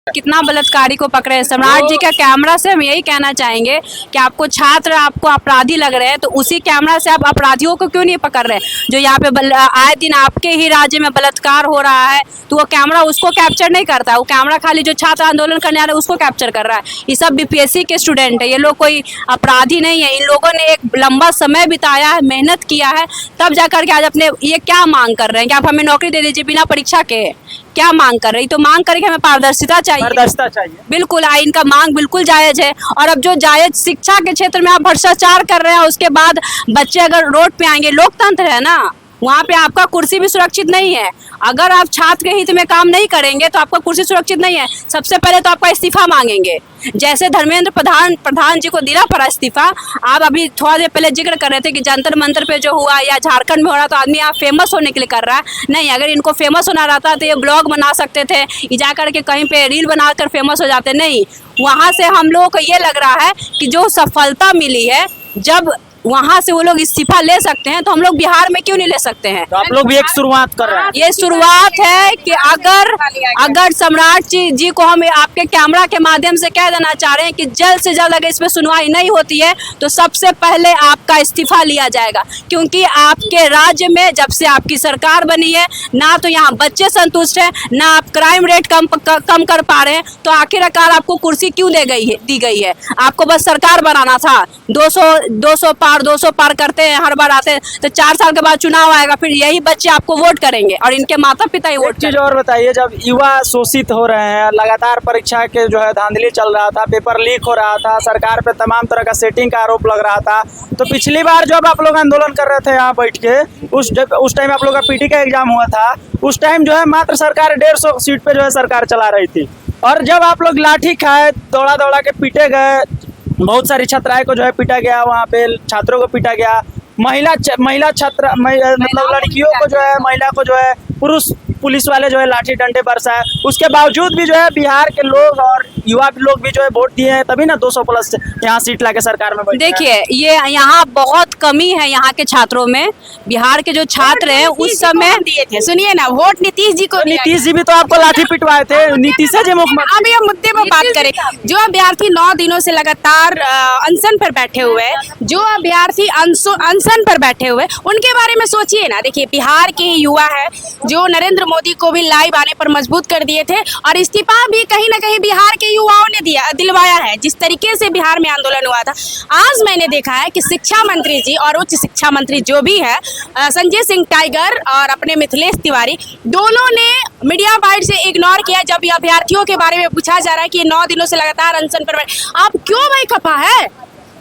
कितना बलात्कारी को पकड़े। सम्राट जी का कैमरा से हम यही कहना चाहेंगे कि आपको छात्र आपको अपराधी लग रहे हैं तो उसी कैमरा से आप अपराधियों को क्यों नहीं पकड़ रहे। जो यहाँ पे आए दिन आपके ही राज्य में बलात्कार हो रहा है तो वो कैमरा उसको कैप्चर नहीं करता, वो कैमरा खाली जो छात्र आंदोलन करने आ रहे हैं उसको कैप्चर कर रहा है। ये सब बीपीएससी के स्टूडेंट है, ये लोग कोई अपराधी नहीं है। इन लोगों ने एक लंबा समय बिताया है, मेहनत किया है, तब जाकर के आज अपने ये क्या मांग कर रहे हैं कि आप हमें नौकरी दे दीजिए बिना परीक्षा के। क्या मांग कर रही तो मांग करेंगे हमें पारदर्शिता चाहिए। बिल्कुल इनका मांग बिल्कुल जायज है। और अब जो जायज शिक्षा के क्षेत्र में आप भ्रष्टाचार कर रहे हैं उसके बाद बच्चे अगर रोड पे आएंगे, लोकतंत्र है ना, वहाँ पे आपका कुर्सी भी सुरक्षित नहीं है। अगर आप छात्र के हित में काम नहीं करेंगे तो आपका कुर्सी सुरक्षित नहीं है। सबसे पहले तो आपका इस्तीफा मांगेंगे। जैसे धर्मेंद्र प्रधान जी को दिला पड़ा इस्तीफा। आप अभी थोड़ा देर पहले जिक्र कर रहे थे कि जंतर मंतर पे जो हुआ या झारखंड में हो रहा तो आदमी आप फेमस होने के लिए कर रहा है। नहीं, अगर इनको फेमस होना रहता तो ये ब्लॉग बना सकते थे, ये जा करके कहीं पे रील बनाकर फेमस हो जाते। नहीं, वहाँ से हम लोगों को ये लग रहा है कि जो सफलता मिली है, जब वहाँ से वो लोग इस्तीफा ले सकते हैं तो हम लोग बिहार में क्यों नहीं ले सकते हैं। तो आप लोग भी एक शुरुआत कर रहे हैं। ये शुरुआत है कि अगर सम्राट जी को हम आपके कैमरा के माध्यम से कह देना चाह रहे हैं कि जल्द से जल्द अगर इसमें सुनवाई नहीं होती है तो सबसे पहले आपका इस्तीफा लिया जाएगा। क्योंकि आपके राज्य में जब से आपकी सरकार बनी है ना तो यहाँ बच्चे संतुष्ट हैं, ना आप क्राइम रेट कम कर पा रहे हैं, तो आखिरकार आपको कुर्सी क्यों दी गई है। आपको बस सरकार बनाना था। 200 पार करते हैं, हर बार आते हैं तो 4 साल के बाद चुनाव आएगा, फिर यही बच्चे आपको वोट करेंगे और इनके माता पिता ही वोट। चीज और बताइए, जब युवा शोषित हो रहे हैं, लगातार परीक्षा के जो है धांधली चल रहा था, पेपर लीक हो रहा था, सरकार पे तमाम तरह का सेटिंग का आरोप लग रहा था, तो पिछली बार जब आप लोग आंदोलन कर रहे थे यहाँ बैठ के, उस टाइम आप लोग का पीटी का एग्जाम हुआ था, उस टाइम जो है मात्र सरकार 150 सीट पे जो है सरकार चला रही थी। और जब आप लोग लाठी खाए, दौड़ा के पीटे गए, बहुत सारी छात्राएं को जो है पीटा गया, वहाँ पे छात्रों को पीटा गया, महिला छात्र मतलब लड़कियों को जो है, महिला को जो है पुरुष पुलिस वाले जो है लाठी डंडे बरसाए, उसके बावजूद भी जो है बिहार के लोग और युवा लोग भी जो है वोट दिए हैं, तभी ना 200 प्लस यहाँ सीट लाके सरकार में बैठे। देखिए ये यहाँ बहुत कमी है यहाँ के छात्रों में। बिहार के जो छात्र हैं उस समय दिए थे, सुनिए ना, वोट नीतीश जी को। नीतीश जी भी तो आपको लाठी पिटवाए थे, नीतीश जी मुख्यमंत्री। अब ये मुद्दे पर बात करें, जो अभ्यर्थी 9 दिनों से लगातार अनशन पर बैठे हुए हैं, जो अभ्यर्थी अनशन पर बैठे हुए, उनके बारे में सोचिए ना। देखिए बिहार के युवा है जो नरेंद्र मोदी को भी लाइव आने पर मजबूत कर दिए थे और इस्तीफा भी कहीं ना कहीं बिहार के युवाओं ने दिलवाया है। जिस तरीके से बिहार में आंदोलन हुआ था, आज मैंने देखा है कि शिक्षा मंत्री जी और उच्च शिक्षा मंत्री जो भी है, संजय सिंह टाइगर और अपने मिथिलेश तिवारी, दोनों ने मीडिया बाइट से इग्नोर किया जब अभ्यर्थियों के बारे में पूछा जा रहा है कि 9 दिनों से लगातार अनशन पर आप क्यों भाई खफा है,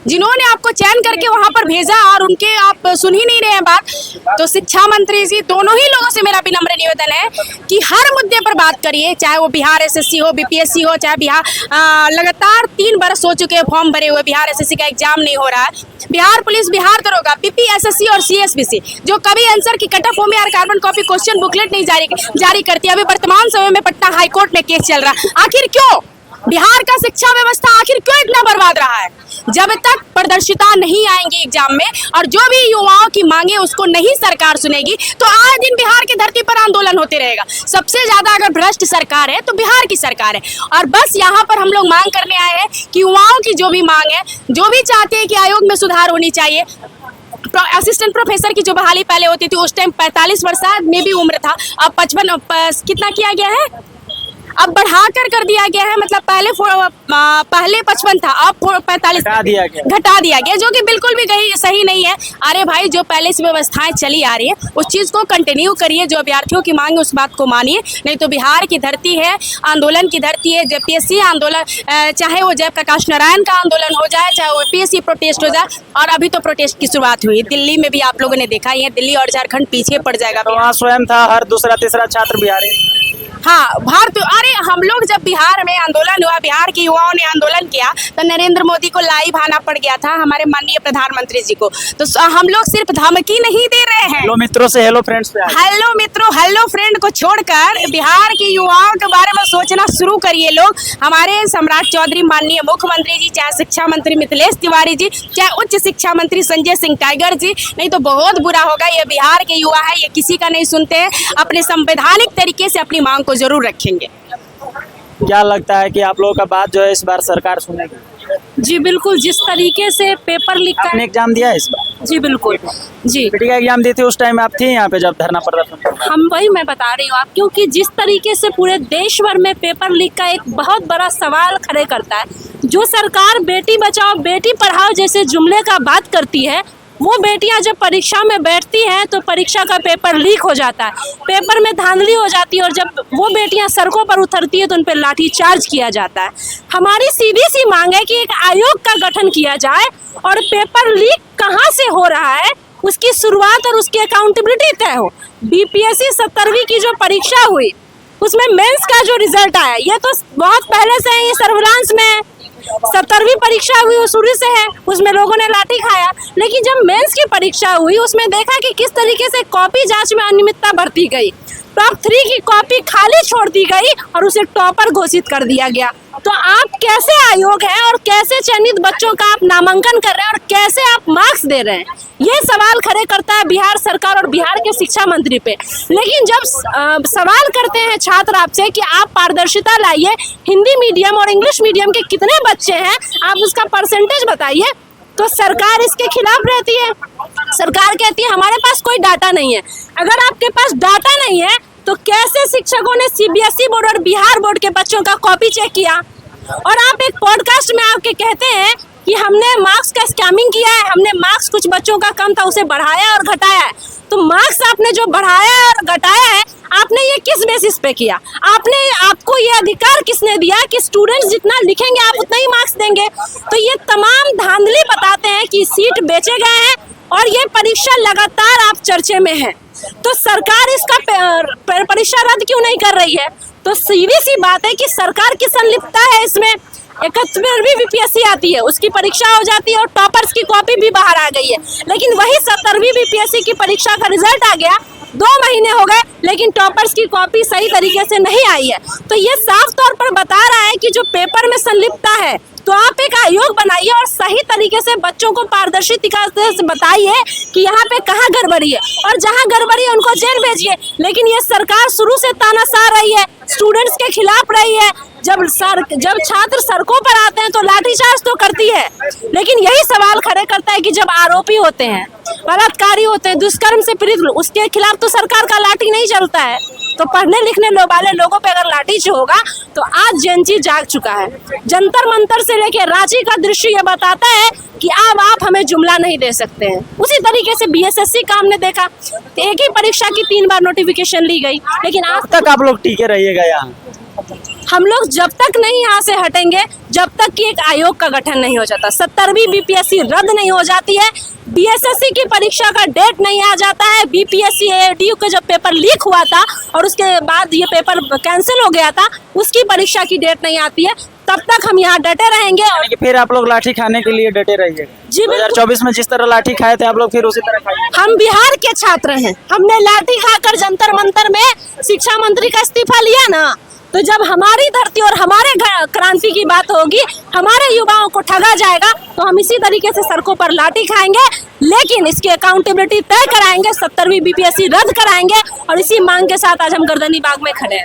जिन्होंने आपको चयन करके वहां पर भेजा और उनके आप सुन ही नहीं रहे हैं बात। तो शिक्षा मंत्री जी, दोनों ही लोगों से मेरा विनम्र निवेदन है कि हर मुद्दे पर बात करिए, चाहे वो बिहार एसएससी हो, बीपीएससी हो, चाहे बिहार लगातार 3 बरस हो चुके हैं फॉर्म भरे हुए, बिहार एसएससी का एग्जाम नहीं हो रहा है। बिहार पुलिस, बिहार दरोगा, बीपीएसएससी और सीएसबीसी जो कभी आंसर की कट ऑफ में यार कार्बन कॉपी क्वेश्चन बुकलेट नहीं जारी करती। अभी वर्तमान समय में पटना हाईकोर्ट में केस चल रहा है। आखिर क्यों बिहार का शिक्षा व्यवस्था आखिर क्यों इतना बर्बाद रहा है? जब तक पारदर्शिता नहीं आएंगी एग्जाम में और जो भी युवाओं की मांगे उसको नहीं सरकार सुनेगी तो आए दिन बिहार की धरती पर आंदोलन होते रहेगा। सबसे ज्यादा अगर भ्रष्ट सरकार है तो बिहार की सरकार है। और बस यहाँ पर हम लोग मांग करने आए हैं कि युवाओं की जो भी मांग है, जो भी चाहते हैं कि आयोग में सुधार होनी चाहिए। असिस्टेंट प्रोफेसर की जो बहाली पहले होती थी उस टाइम 45 वर्ष में भी उम्र था, अब 55 कितना किया गया है, अब बढ़ाकर कर दिया गया है। मतलब पहले 55 था, अब 45 घटा दिया गया, जो कि बिल्कुल भी सही नहीं है। अरे भाई, जो पहले से व्यवस्थाएं चली आ रही है उस चीज को कंटिन्यू करिए, जो अभ्यर्थियों की मांग है उस बात को मानिए। नहीं तो बिहार की धरती है, आंदोलन की धरती है। जेपीएससी आंदोलन, चाहे वो जयप्रकाश नारायण का आंदोलन हो जाए, चाहे वो पीएससी प्रोटेस्ट हो जाए, और अभी तो प्रोटेस्ट की शुरुआत हुई। दिल्ली में भी आप लोगों ने देखा ही है, दिल्ली और झारखंड पीछे पड़ जाएगा। तो वहाँ स्वयं था हर दूसरा तीसरा छात्र बिहारी। हाँ, भारत, अरे हम लोग जब बिहार में आंदोलन हुआ, बिहार के युवाओं ने आंदोलन किया तो नरेंद्र मोदी को लाइव आना पड़ गया था, हमारे माननीय प्रधानमंत्री जी को। तो हम लोग सिर्फ धमकी नहीं दे रहे हैं। हेलो मित्रों से हेलो फ्रेंड्स पे हेलो मित्रों, हेलो फ्रेंड को छोड़कर बिहार के युवाओं के बारे में सोचना शुरू करिए लोग। हमारे सम्राट चौधरी माननीय मुख्यमंत्री जी, चाहे शिक्षा मंत्री मिथिलेश तिवारी जी, चाहे उच्च शिक्षा मंत्री संजय सिंह टाइगर जी, नहीं तो बहुत बुरा होगा। ये बिहार के युवा है, ये किसी का नहीं सुनते हैं, अपने संवैधानिक तरीके से अपनी मांग को जरूर रखेंगे। क्या लगता है कि आप लोगों का बात जो है इस बार सरकार सुनेगी? जी बिल्कुल, जिस तरीके से पेपर लीक का आपने एग्जाम दिया है इस बार? जी बिल्कुल जी, पीटी का एग्जाम दी थी, उस टाइम आप थी यहाँ पे जब धरना प्रदर्शन? हम वही मैं बता रही हूँ आप, क्योंकि जिस तरीके से पूरे देश भर में पेपर लीक का एक बहुत बड़ा सवाल खड़े करता है। जो सरकार बेटी बचाओ बेटी पढ़ाओ जैसे जुमले का बात करती है, वो बेटियां जब परीक्षा में बैठती हैं तो परीक्षा का पेपर लीक हो जाता है, पेपर में धांधली हो जाती है, और जब वो बेटियां सड़कों पर उतरती है तो उन पर लाठी चार्ज किया जाता है। हमारी सीधी सी मांग है कि एक आयोग का गठन किया जाए और पेपर लीक कहाँ से हो रहा है उसकी शुरुआत और उसकी अकाउंटेबिलिटी तय हो। बीपीएससी 17वीं की जो परीक्षा हुई उसमें मेंस का जो रिजल्ट आया, ये तो बहुत पहले से है, ये सर्विलांस में है। 17वीं परीक्षा हुई वो शुरू से है, उसमें लोगों ने लाठी खाया। लेकिन जब मेंस की परीक्षा हुई उसमें देखा कि किस तरीके से कॉपी जांच में अनियमितता बरती गई। टॉप 3 की कॉपी खाली छोड़ दी गई और उसे टॉपर घोषित कर दिया गया। तो आप कैसे आयोग हैं और कैसे चयनित बच्चों का आप नामांकन कर रहे हैं और कैसे आप मार्क्स दे रहे हैं, ये सवाल खड़े करता है बिहार सरकार और बिहार के शिक्षा मंत्री पे। लेकिन जब सवाल करते हैं छात्र आपसे कि आप पारदर्शिता लाइए, हिंदी मीडियम और इंग्लिश मीडियम के कितने बच्चे हैं, आप उसका परसेंटेज बताइए, तो सरकार इसके खिलाफ रहती है। सरकार कहती है हमारे पास कोई डाटा नहीं है। अगर आपके पास डाटा नहीं है तो कैसे शिक्षकों ने सीबीएसई बोर्ड और बिहार बोर्ड के बच्चों का कॉपी चेक किया? और आप एक पॉडकास्ट में आके कहते हैं कि हमने मार्क्स का स्कैमिंग किया है, हमने मार्क्स कुछ बच्चों का कम था उसे बढ़ाया और घटाया है। तो मार्क्स आपने जो बढ़ाया और घटाया है, आपने ये किस बेसिस पे किया? आपको ये अधिकार किसने दिया कि स्टूडेंट्स जितना लिखेंगे आप उतना ही मार्क्स देंगे? तो ये तमाम धांधली बताते हैं कि सीट बेचे गए हैं और ये परीक्षा लगातार आप चर्चे में है। तो सरकार इसका परीक्षा रद्द क्यों नहीं कर रही है? तो सीधी सी बात है कि सरकार की संलिप्तता है इसमें। 71वीं बीपीएससी आती है, उसकी परीक्षा हो जाती है और टॉपर्स की कॉपी भी बाहर आ गई है। लेकिन वही 70वीं बीपीएससी की परीक्षा का रिजल्ट आ गया, 2 महीने हो गए, लेकिन टॉपर्स की कॉपी सही तरीके से नहीं आई है। तो ये साफ तौर पर बता रहा है कि जो पेपर में संलिप्तता है, तो आप एक आयोग बनाइए और सही तरीके से बच्चों को पारदर्शी तरीके से बताइए कि यहाँ पे कहाँ गड़बड़ी है, और जहाँ गड़बड़ी है उनको जेल भेजिए। लेकिन ये सरकार शुरू से तानाशाह रही है, स्टूडेंट्स के खिलाफ रही है। जब छात्र सड़कों पर आते हैं तो लाठीचार्ज तो करती है, लेकिन यही सवाल खड़े करता है कि जब आरोपी होते हैं, बलात्कारी होते हैं, दुष्कर्म से पीड़ित, उसके खिलाफ तो सरकार का लाठी नहीं चलता है। तो पढ़ने लिखने वाले लोगों पे अगर लाठी होगा तो आज जेनजी जाग चुका है। जंतर मंतर से लेके रांची का दृश्य ये बताता है कि अब आप हमें जुमला नहीं दे सकते हैं। उसी तरीके से बीएसएससी का हमने देखा, एक ही परीक्षा की 3 बार नोटिफिकेशन ली गई, लेकिन आज तक आप लोग टिके रहिएगा यहाँ? हम लोग जब तक नहीं यहाँ से हटेंगे, जब तक कि एक आयोग का गठन नहीं हो जाता, 70वीं बीपीएससी रद्द नहीं हो जाती है, बीएसएससी की परीक्षा का डेट नहीं आ जाता है, बीपीएससी एडीयू का जब पेपर लीक हुआ था और उसके बाद ये पेपर कैंसिल हो गया था, उसकी परीक्षा की डेट नहीं आती है, तब तक हम यहाँ डटे रहेंगे। और फिर आप लोग लाठी खाने के लिए डटे रहिएगा? जी 2024 में जिस तरह लाठी खाए थे आप लोग, फिर उसी तरह खाइए? हम बिहार के छात्र हैं, हमने लाठी खाकर जंतर मंतर में शिक्षा मंत्री का इस्तीफा लिया ना, तो जब हमारी धरती और हमारे क्रांति की बात होगी, हमारे युवाओं को ठगा जाएगा, तो हम इसी तरीके से सड़कों पर लाठी खाएंगे, लेकिन इसकी अकाउंटेबिलिटी तय कराएंगे, 70वीं बीपीएससी रद्द कराएंगे। और इसी मांग के साथ आज हम गर्दनी बाग में खड़े हैं।